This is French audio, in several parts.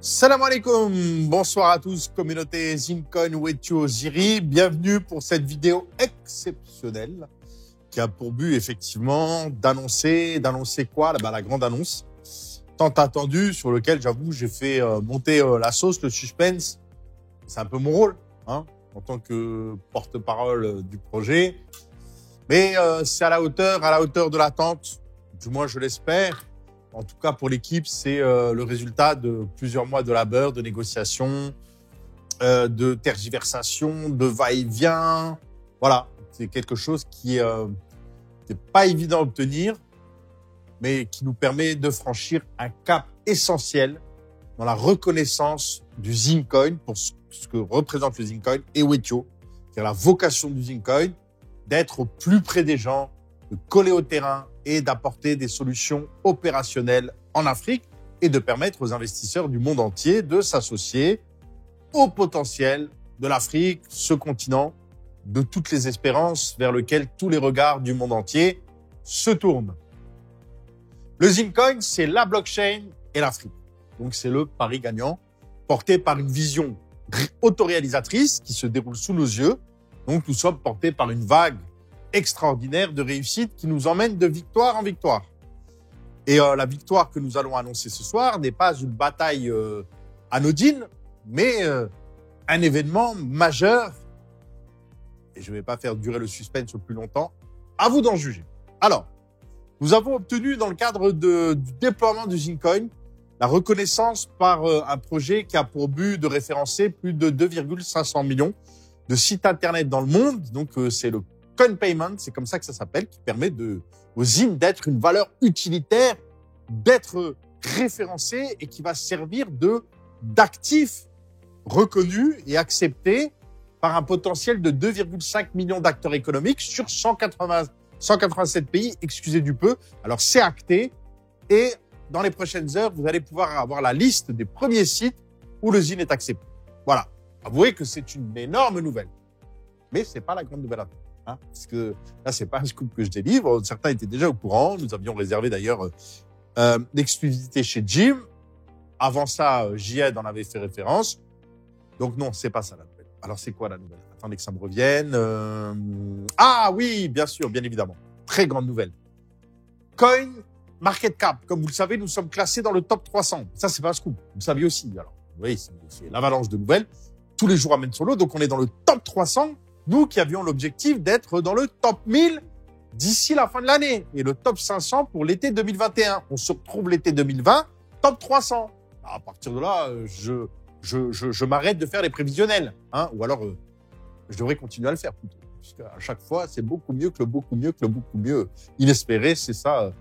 Salam alaikum, bonsoir à tous, communauté Zincoin, Wetio, Ziri. Bienvenue pour cette vidéo exceptionnelle qui a pour but effectivement d'annoncer quoi? La grande annonce tant attendue sur lequel j'avoue j'ai fait monter la sauce, le suspense. C'est un peu mon rôle en tant que porte-parole du projet. Mais c'est à la hauteur de l'attente, du moins je l'espère. En tout cas, pour l'équipe, c'est le résultat de plusieurs mois de labeur, de négociations, de tergiversations, de va-et-vient. Voilà, c'est quelque chose qui n'est pas évident à obtenir, mais qui nous permet de franchir un cap essentiel dans la reconnaissance du Zincoin pour ce que représente le Zincoin et Wetio, qui a la vocation du Zincoin d'être au plus près des gens, de coller au terrain et d'apporter des solutions opérationnelles en Afrique et de permettre aux investisseurs du monde entier de s'associer au potentiel de l'Afrique, ce continent, de toutes les espérances vers lequel tous les regards du monde entier se tournent. Le Zincoin, c'est la blockchain et l'Afrique. Donc, c'est le pari gagnant porté par une vision autoréalisatrice qui se déroule sous nos yeux. Donc, nous sommes portés par une vague extraordinaire de réussite qui nous emmène de victoire en victoire. Et la victoire que nous allons annoncer ce soir n'est pas une bataille anodine, mais un événement majeur. Et je ne vais pas faire durer le suspense plus longtemps. À vous d'en juger. Alors, nous avons obtenu dans le cadre du déploiement du Zincoin la reconnaissance par un projet qui a pour but de référencer plus de 2,5 millions de sites internet dans le monde. Donc, c'est le Coin Payment, c'est comme ça que ça s'appelle, qui permet aux ZIN d'être une valeur utilitaire, d'être référencé et qui va servir d'actif reconnu et accepté par un potentiel de 2,5 millions d'acteurs économiques sur 187 pays, excusez du peu. Alors, c'est acté et dans les prochaines heures, vous allez pouvoir avoir la liste des premiers sites où le ZIN est accepté. Voilà. Avouez que c'est une énorme nouvelle. Mais c'est pas la grande nouvelle à faire. Parce que là, c'est pas un scoop que je délivre. Certains étaient déjà au courant. Nous avions réservé d'ailleurs l'exclusivité chez Jim. Avant ça, Jihad en avait fait référence. Donc non, c'est pas ça la nouvelle. Alors c'est quoi la nouvelle? Attendez que ça me revienne. Ah oui, bien sûr, bien évidemment. Très grande nouvelle. Coin Market Cap. Comme vous le savez, nous sommes classés dans le top 300. Ça, c'est pas un scoop. Vous le saviez aussi. Alors, oui, c'est l'avalanche de nouvelles. Tous les jours amènent son lot. Donc on est dans le top 300. Nous qui avions l'objectif d'être dans le top 1000 d'ici la fin de l'année et le top 500 pour l'été 2021. On se retrouve l'été 2020, top 300. À partir de là, je m'arrête de faire les prévisionnels. Ou alors, je devrais continuer à le faire plutôt. Parce qu'à chaque fois, c'est beaucoup mieux que le beaucoup mieux que le beaucoup mieux inespéré. C'est ça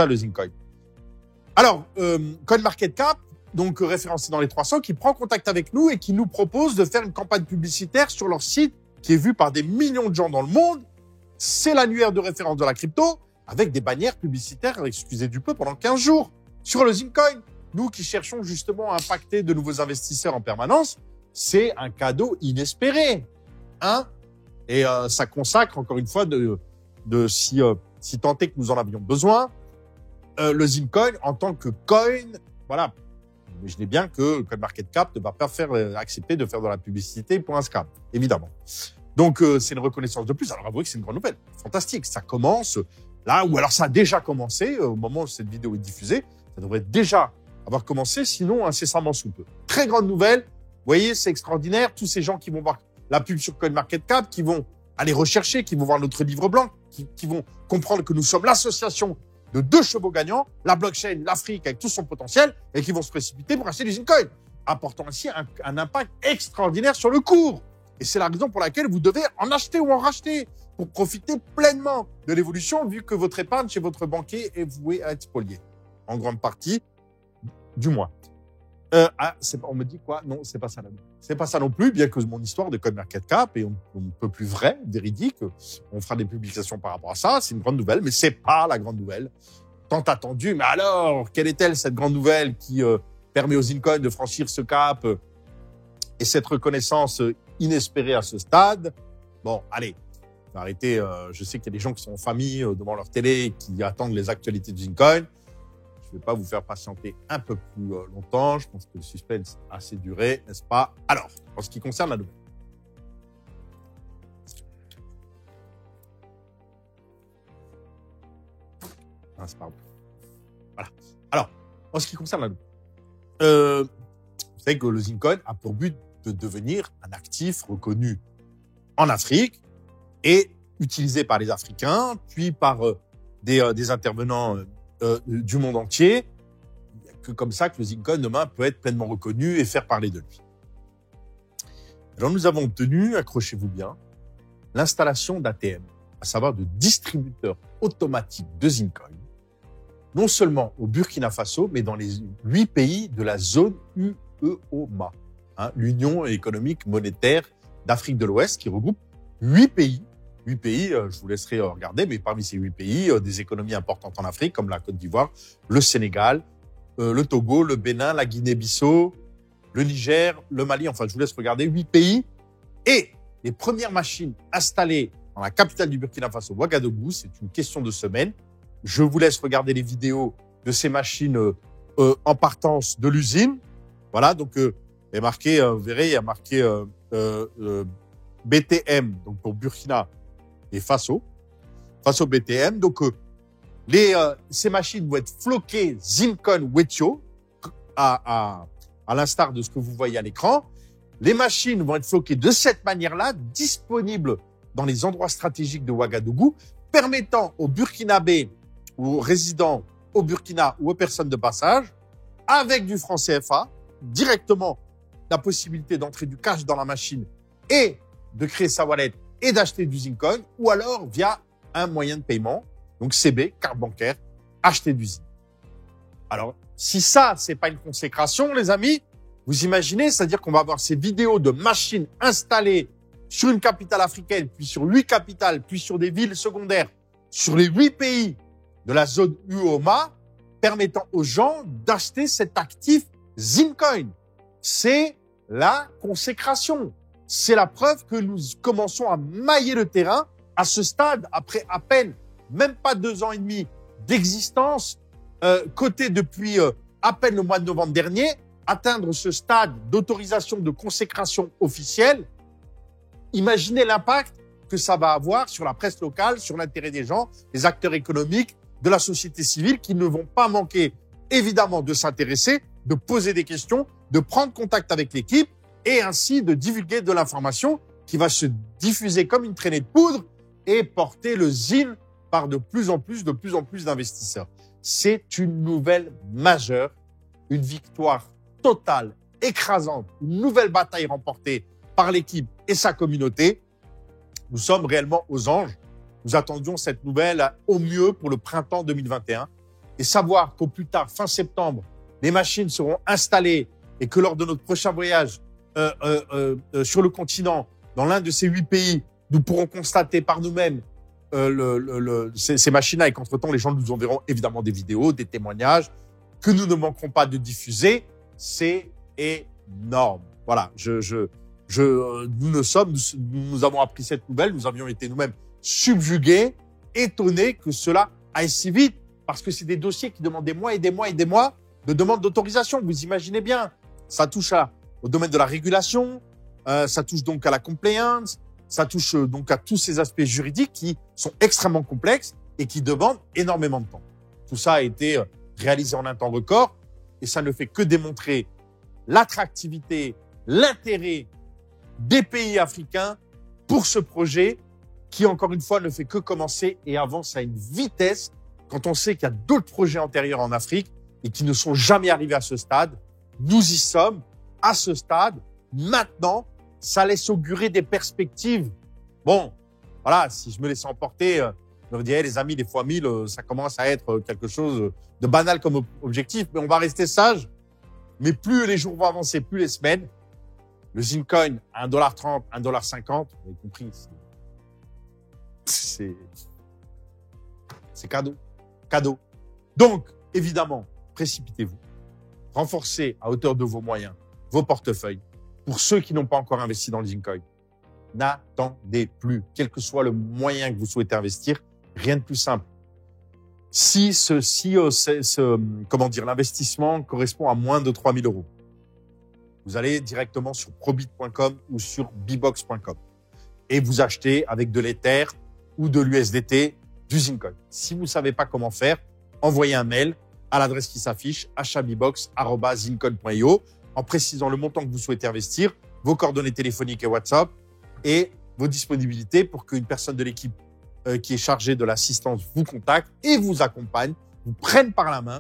le Zincoin. Alors, CoinMarketCap, donc référencé dans les 300, qui prend contact avec nous et qui nous propose de faire une campagne publicitaire sur leur site qui est vu par des millions de gens dans le monde. C'est l'annuaire de référence de la crypto avec des bannières publicitaires, excusez du peu, pendant 15 jours sur le Zincoin. Nous qui cherchons justement à impacter de nouveaux investisseurs en permanence, c'est un cadeau inespéré. Et ça consacre encore une fois si tant est que nous en avions besoin, le Zincoin en tant que coin, voilà. Imaginez bien que CoinMarketCap ne va pas accepter de faire de la publicité pour un scam, évidemment. Donc, c'est une reconnaissance de plus. Alors, avouez que c'est une grande nouvelle. Fantastique. Ça commence là, ou alors ça a déjà commencé au moment où cette vidéo est diffusée. Ça devrait déjà avoir commencé, sinon incessamment sous peu. Très grande nouvelle. Vous voyez, c'est extraordinaire. Tous ces gens qui vont voir la pub sur CoinMarketCap, qui vont aller rechercher, qui vont voir notre livre blanc, qui vont comprendre que nous sommes l'association de deux chevaux gagnants, la blockchain, l'Afrique avec tout son potentiel, et qui vont se précipiter pour acheter du Zincoin, apportant ainsi un impact extraordinaire sur le cours. Et c'est la raison pour laquelle vous devez en acheter ou en racheter pour profiter pleinement de l'évolution, vu que votre épargne chez votre banquier est vouée à être spoliée. En grande partie, du moins. On me dit quoi? Non, c'est pas ça. C'est pas ça non plus, bien que mon histoire de CoinMarketCap est on ne peut plus vrai, véridique. On fera des publications par rapport à ça. C'est une grande nouvelle, mais c'est pas la grande nouvelle. Tant attendue. Mais alors, quelle est-elle cette grande nouvelle qui permet aux Zincoin de franchir ce cap et cette reconnaissance inespérée à ce stade? Bon, allez, arrêtez. Je sais qu'il y a des gens qui sont en famille devant leur télé, qui attendent les actualités du Zincoin. vais pas vous faire patienter un peu plus longtemps. Je pense que le suspense a assez duré, n'est-ce pas? Alors, en ce qui concerne la nouvelle. Ah, c'est pas bon. Voilà. Alors, en ce qui concerne la nouvelle, vous savez que le Zincoin a pour but de devenir un actif reconnu en Afrique et utilisé par les Africains, puis par des intervenants du monde entier. Il n'y a que comme ça que le Zincoin demain peut être pleinement reconnu et faire parler de lui. Alors nous avons obtenu, accrochez-vous bien, l'installation d'ATM, à savoir de distributeurs automatiques de Zincoin, non seulement au Burkina Faso, mais dans les 8 pays de la zone UEMOA, l'Union économique monétaire d'Afrique de l'Ouest, qui regroupe 8 pays. 8 pays, je vous laisserai regarder, mais parmi ces 8 pays, des économies importantes en Afrique, comme la Côte d'Ivoire, le Sénégal, le Togo, le Bénin, la Guinée-Bissau, le Niger, le Mali, enfin, je vous laisse regarder 8 pays. Et les premières machines installées dans la capitale du Burkina Faso, Ouagadougou, c'est une question de semaine. Je vous laisse regarder les vidéos de ces machines en partance de l'usine. Voilà, donc il y a marqué, vous verrez, il y a marqué BTM, donc pour Burkina et Faso BTM. Donc ces machines vont être floquées Zincoin Wetio à l'instar de ce que vous voyez à l'écran. Les machines vont être floquées de cette manière-là, disponibles dans les endroits stratégiques de Ouagadougou, permettant aux Burkinabés ou aux résidents au Burkina ou aux personnes de passage, avec du franc CFA, directement la possibilité d'entrer du cash dans la machine et de créer sa wallet et d'acheter du Zincoin, ou alors via un moyen de paiement, donc CB, carte bancaire, acheter du Zin. Alors, si ça, c'est pas une consécration, les amis, vous imaginez, c'est-à-dire qu'on va avoir ces vidéos de machines installées sur une capitale africaine, puis sur 8 capitales, puis sur des villes secondaires, sur les 8 pays de la zone UOMA, permettant aux gens d'acheter cet actif Zincoin. C'est la consécration. C'est la preuve que nous commençons à mailler le terrain à ce stade, après à peine même pas 2 ans et demi d'existence, coté depuis à peine le mois de novembre dernier, atteindre ce stade d'autorisation de consécration officielle. Imaginez l'impact que ça va avoir sur la presse locale, sur l'intérêt des gens, les acteurs économiques, de la société civile qui ne vont pas manquer évidemment de s'intéresser, de poser des questions, de prendre contact avec l'équipe et ainsi de divulguer de l'information qui va se diffuser comme une traînée de poudre et porter le Zin par de plus en plus d'investisseurs. C'est une nouvelle majeure, une victoire totale, écrasante, une nouvelle bataille remportée par l'équipe et sa communauté. Nous sommes réellement aux anges. Nous attendions cette nouvelle au mieux pour le printemps 2021 et savoir qu'au plus tard, fin septembre, les machines seront installées et que lors de notre prochain voyage sur le continent, dans l'un de ces 8 pays, nous pourrons constater par nous-mêmes ces machines-là et qu'entre-temps, les gens nous enverront évidemment des vidéos, des témoignages que nous ne manquerons pas de diffuser. C'est énorme. Voilà, nous avons appris cette nouvelle, nous avions été nous-mêmes subjugués, étonnés que cela aille si vite, parce que c'est des dossiers qui demandent des mois et des mois et des mois de demande d'autorisation. Vous imaginez bien, ça touche au domaine de la régulation, ça touche donc à la compliance, ça touche donc à tous ces aspects juridiques qui sont extrêmement complexes et qui demandent énormément de temps. Tout ça a été réalisé en un temps record et ça ne fait que démontrer l'attractivité, l'intérêt des pays africains pour ce projet qui, encore une fois, ne fait que commencer et avance à une vitesse quand on sait qu'il y a d'autres projets antérieurs en Afrique et qui ne sont jamais arrivés à ce stade. Nous y sommes à ce stade. Maintenant, ça laisse augurer des perspectives. Bon, voilà, si je me laissais emporter, je me dirais, les amis, les fois 1000, ça commence à être quelque chose de banal comme objectif, mais on va rester sage. Mais plus les jours vont avancer, plus les semaines, le Zincoin à 1,30 $, 1,50 $, vous avez compris, c'est cadeau. Cadeau. Donc, évidemment, précipitez-vous. Renforcez à hauteur de vos moyens vos portefeuilles. Pour ceux qui n'ont pas encore investi dans le Zincoin, n'attendez plus. Quel que soit le moyen que vous souhaitez investir, rien de plus simple. si l'investissement correspond à moins de 3 000 euros. Vous allez directement sur probit.com ou sur bbox.com et vous achetez avec de l'Ether ou de l'USDT du Zincoin. Si vous ne savez pas comment faire, envoyez un mail à l'adresse qui s'affiche achatbbox@zincoin.io en précisant le montant que vous souhaitez investir, vos coordonnées téléphoniques et WhatsApp et vos disponibilités pour qu'une personne de l'équipe qui est chargée de l'assistance vous contacte et vous accompagne, vous prenne par la main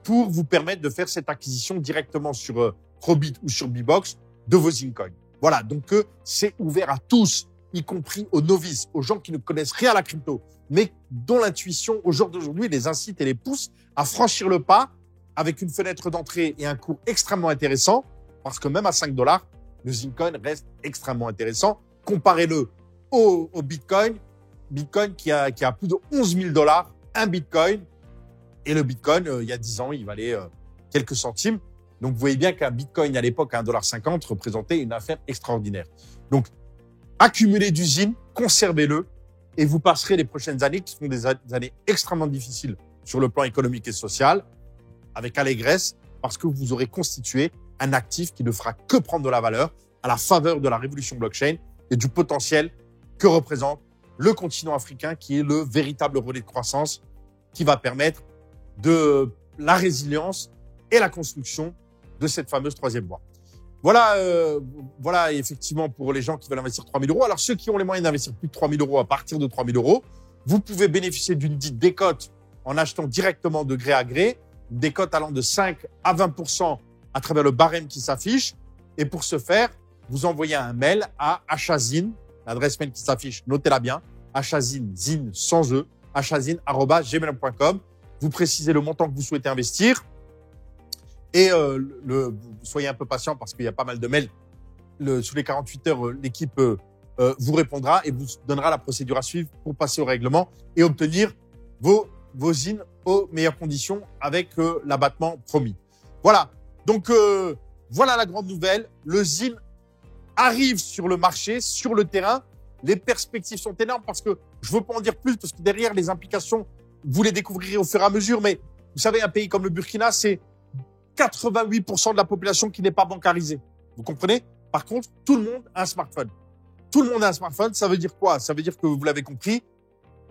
pour vous permettre de faire cette acquisition directement sur Probit ou sur Bbox de vos Zincoin. Voilà, donc c'est ouvert à tous, y compris aux novices, aux gens qui ne connaissent rien à la crypto, mais dont l'intuition au jour d'aujourd'hui les incite et les pousse à franchir le pas avec une fenêtre d'entrée et un cours extrêmement intéressant, parce que même à 5 $, le Zincoin reste extrêmement intéressant. Comparez-le au Bitcoin. Bitcoin qui a plus de 11 000 $, un Bitcoin. Et le Bitcoin, il y a 10 ans, il valait quelques centimes. Donc, vous voyez bien qu'un Bitcoin à l'époque à 1,50 $ représentait une affaire extraordinaire. Donc, accumulez du ZIN, conservez-le et vous passerez les prochaines années qui seront des années extrêmement difficiles sur le plan économique et social avec allégresse parce que vous aurez constitué un actif qui ne fera que prendre de la valeur à la faveur de la révolution blockchain et du potentiel que représente le continent africain qui est le véritable relais de croissance qui va permettre de la résilience et la construction de cette fameuse troisième voie. Voilà effectivement pour les gens qui veulent investir 3 000 euros. Alors ceux qui ont les moyens d'investir plus de 3 000 euros à partir de 3 000 euros, vous pouvez bénéficier d'une dite décote en achetant directement de gré à gré, une décote allant de 5 à 20% à travers le barème qui s'affiche. Et pour ce faire, vous envoyez un mail à achazin, l'adresse mail qui s'affiche, notez-la bien, achazin, zin sans e, achazin@gmail.com. Vous précisez le montant que vous souhaitez investir. Et soyez un peu patient parce qu'il y a pas mal de mails. Sous les 48 heures, l'équipe vous répondra et vous donnera la procédure à suivre pour passer au règlement et obtenir vos ZIN aux meilleures conditions avec l'abattement promis. Voilà. Donc, voilà la grande nouvelle. Le ZIN arrive sur le marché, sur le terrain. Les perspectives sont énormes parce que je veux pas en dire plus parce que derrière les implications, vous les découvrirez au fur et à mesure. Mais vous savez, un pays comme le Burkina, c'est 88% de la population qui n'est pas bancarisée. Vous comprenez? Par contre, tout le monde a un smartphone. Tout le monde a un smartphone. Ça veut dire quoi? Ça veut dire que vous l'avez compris.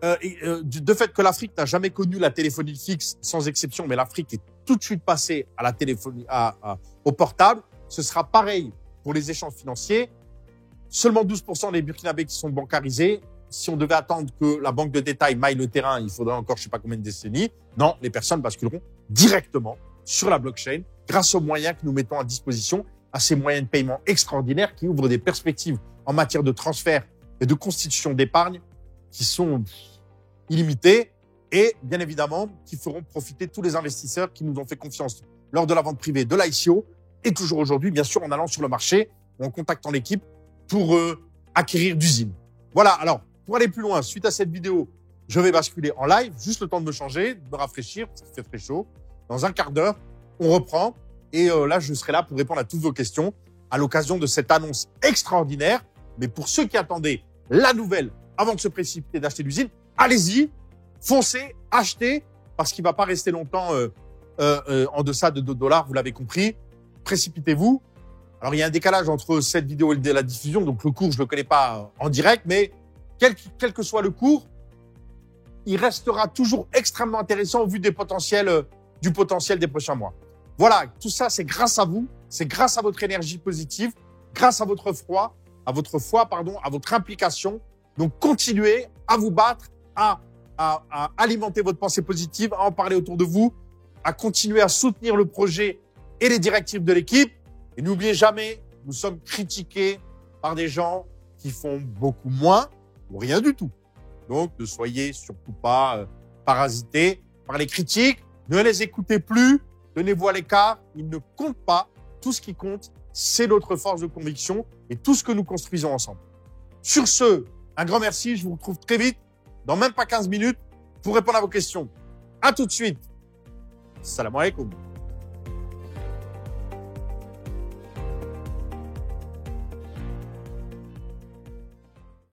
De fait que l'Afrique n'a jamais connu la téléphonie fixe, sans exception, mais l'Afrique est tout de suite passée à la téléphonie, au portable. Ce sera pareil pour les échanges financiers. Seulement 12% des Burkinabés qui sont bancarisés. Si on devait attendre que la banque de détail maille le terrain, il faudrait encore je sais pas combien de décennies. Non, les personnes basculeront directement sur la blockchain grâce aux moyens que nous mettons à disposition, à ces moyens de paiement extraordinaires qui ouvrent des perspectives en matière de transfert et de constitution d'épargne qui sont illimitées et bien évidemment qui feront profiter tous les investisseurs qui nous ont fait confiance lors de la vente privée de l'ICO et toujours aujourd'hui, bien sûr, en allant sur le marché ou en contactant l'équipe pour acquérir du ZIN. Voilà, alors, pour aller plus loin, suite à cette vidéo, je vais basculer en live, juste le temps de me changer, de me rafraîchir, parce qu'il fait très chaud. Dans un quart d'heure, on reprend et là, je serai là pour répondre à toutes vos questions à l'occasion de cette annonce extraordinaire. Mais pour ceux qui attendaient la nouvelle avant de se précipiter d'acheter du ZIN, allez-y, foncez, achetez, parce qu'il ne va pas rester longtemps en deçà de 2 $, vous l'avez compris. Précipitez-vous. Alors, il y a un décalage entre cette vidéo et la diffusion, donc le cours, je ne le connais pas en direct, mais quel que soit le cours, il restera toujours extrêmement intéressant au vu du potentiel des prochains mois. Voilà, tout ça, c'est grâce à vous, c'est grâce à votre énergie positive, grâce à votre foi, à votre implication. Donc, continuez à vous battre, à alimenter votre pensée positive, à en parler autour de vous, à continuer à soutenir le projet et les directives de l'équipe. Et n'oubliez jamais, nous sommes critiqués par des gens qui font beaucoup moins ou rien du tout. Donc, ne soyez surtout pas parasités par les critiques. Ne les écoutez plus. Tenez-vous à l'écart. Ils ne comptent pas. Tout ce qui compte, c'est notre force de conviction et tout ce que nous construisons ensemble. Sur ce, un grand merci. Je vous retrouve très vite, dans même pas 15 minutes, pour répondre à vos questions. À tout de suite. Salam alaikum.